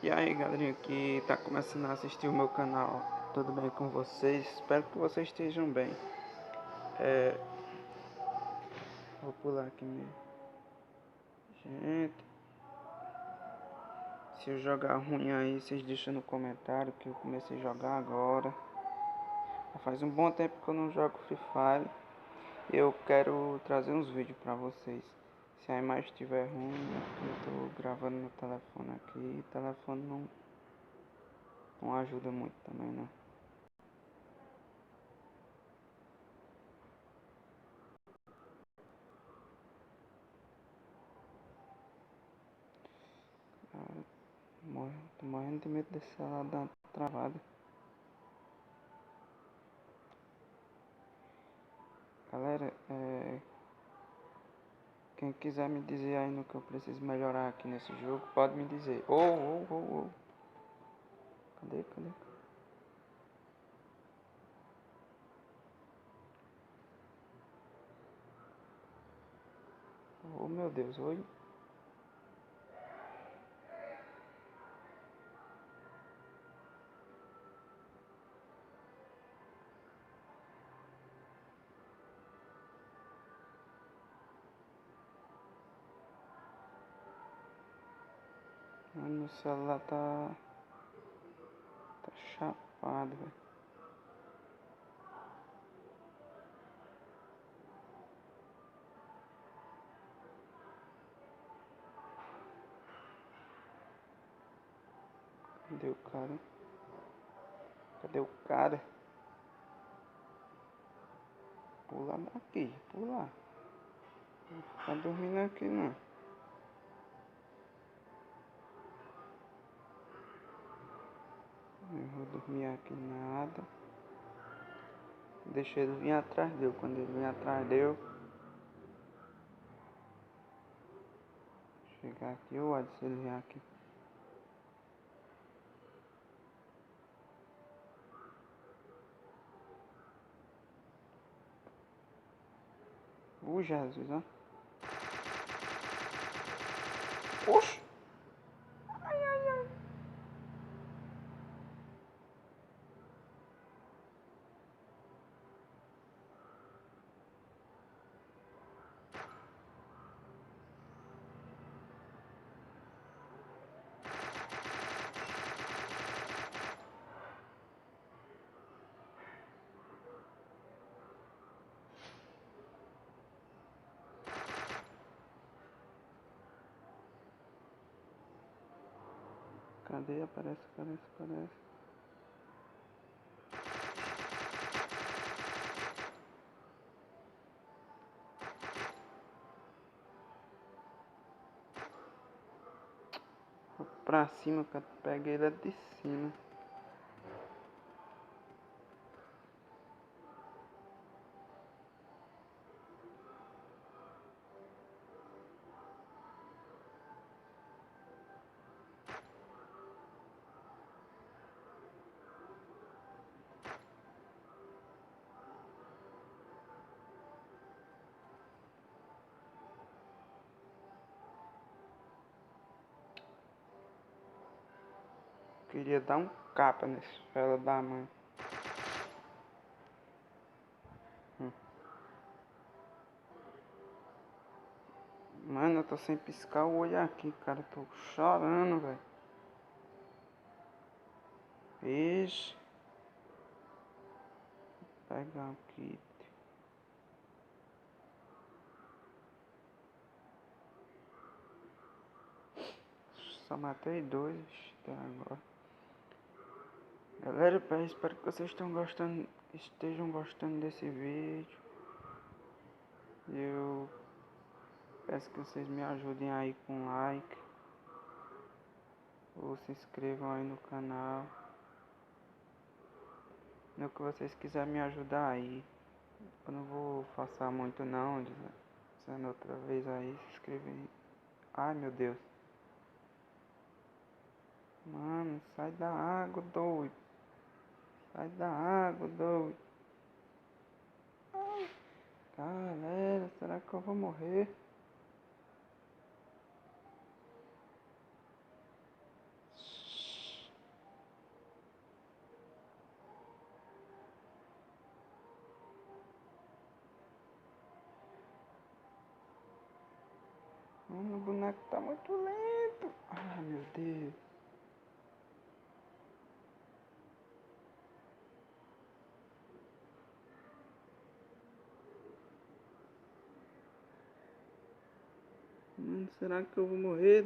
E aí, galerinha que tá começando a assistir o meu canal, tudo bem com vocês? Espero que vocês estejam bem. Vou pular aqui mesmo. Gente, se eu jogar ruim aí, vocês deixam no comentário que eu comecei a jogar agora. Faz um bom tempo que eu não jogo Free Fire. Eu quero trazer uns vídeos pra vocês. Se a imagem estiver ruim, eu tô gravando no telefone aqui. E o telefone não ajuda muito também, não. Cara, tô morrendo de medo desse celular dar uma travada. Galera, quem quiser me dizer aí no que eu preciso melhorar aqui nesse jogo, pode me dizer. Oh. Cadê? Oh, meu Deus, oi. Mano, meu celular tá chapado, velho. Cadê o cara? Cadê o cara? Pula daqui, pula. Não vou ficar dormindo aqui, não. Não vou dormir aqui nada. Deixa ele vir atrás dele. Quando ele vir atrás dele, chegar aqui, olha se ele vier aqui. Jesus, ó. Oxi! Ai. Cadê? Aparece. Vou pra cima, cara. Peguei ele de cima. Queria dar um capa nesse fela da mãe. Mano, eu tô sem piscar o olho aqui, cara. Tô chorando, velho. Ixi. Vou pegar aqui. Só matei dois até agora. Galera, espero que vocês estejam gostando desse vídeo. Eu peço que vocês me ajudem aí com like. Ou se inscrevam aí no canal. No que vocês quiserem me ajudar aí. Eu não vou forçar muito não. Dizendo outra vez aí, se inscrevem. Ai, meu Deus. Mano, sai da água, doido. Sai da água, doido. Galera, será que eu vou morrer? boneco tá muito lento. Ai, meu Deus. Mano, será que eu vou morrer?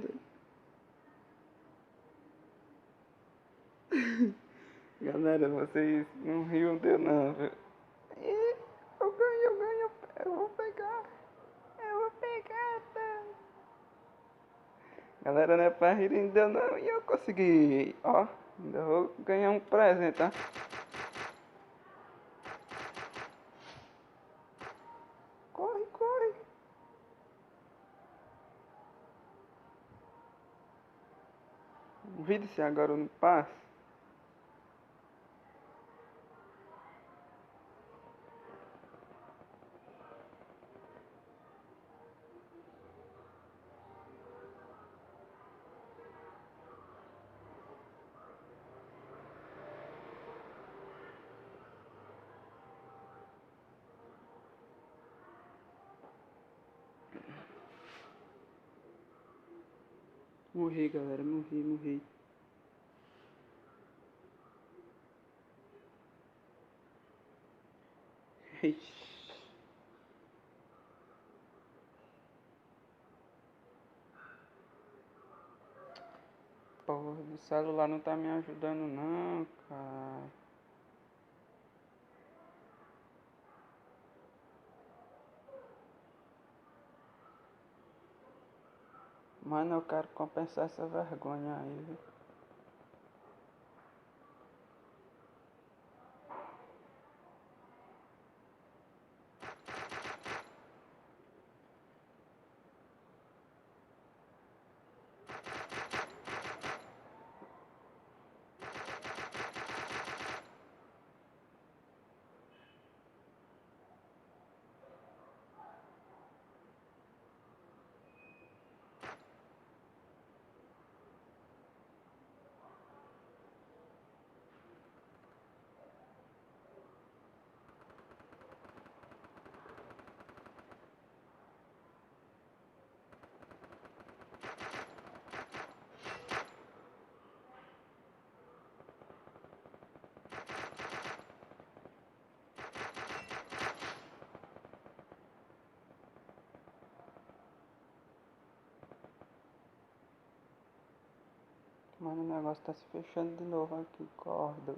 Galera, vocês não riam de eu não, viu? Ih, eu vou pegar, tá? Galera, não é pra rir ainda não, e eu consegui, ó, ainda vou ganhar um presente, tá? Corre, corre. Vire-se agora no passe. Morri, galera, morri. Ixi. Porra, o celular não tá me ajudando não, cara. Mano, eu quero compensar essa vergonha aí, viu? Mano, o negócio tá se fechando de novo aqui, corda.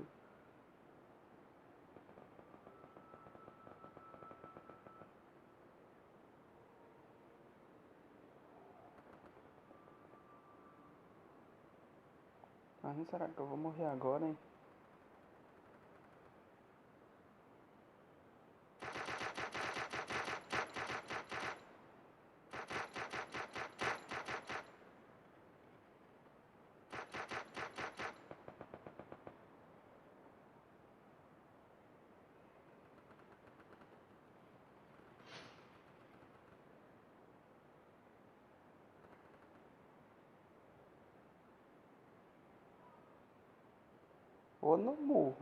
Mano, será que eu vou morrer agora, hein? Ou não morro.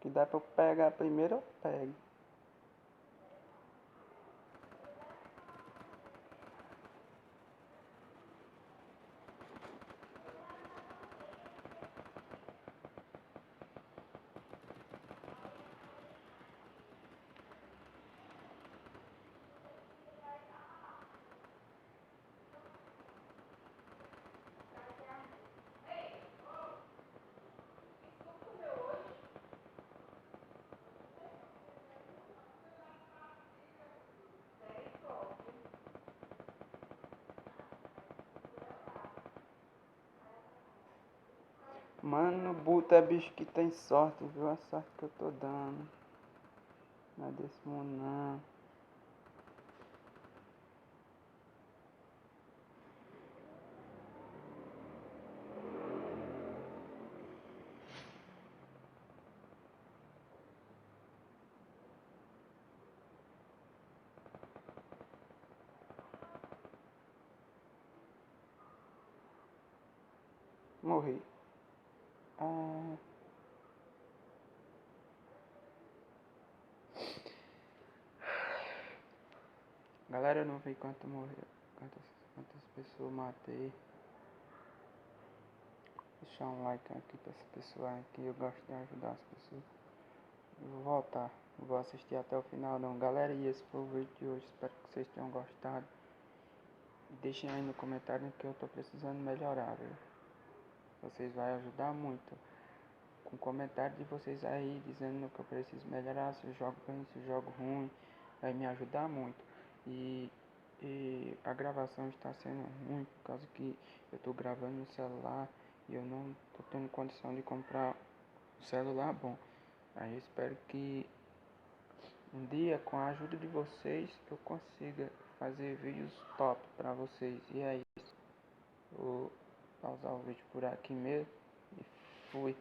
Que dá pra eu pegar primeiro, eu pego. Mano, Buta é bicho que tem sorte, viu? A sorte que eu tô dando. Não é desse mundo, não. morrer. Ah, galera, eu não vi quanto morreu, quantas pessoas matei. Deixar um like aqui pra essa pessoa aqui, eu gosto de ajudar as pessoas. Eu vou voltar, não vou assistir até o final não. Galera, e esse foi o vídeo de hoje, espero que vocês tenham gostado. Deixem aí no comentário que eu tô precisando melhorar, viu? Vocês vão ajudar muito. Com comentário de vocês aí dizendo que eu preciso melhorar, se eu jogo bem, se eu jogo ruim, vai me ajudar muito. E a gravação está sendo ruim por causa que eu tô gravando no celular e eu não tô tendo condição de comprar um celular bom. Aí eu espero que um dia, com a ajuda de vocês, eu consiga fazer vídeos top pra vocês. E é isso. Vou pausar o vídeo por aqui mesmo e fui.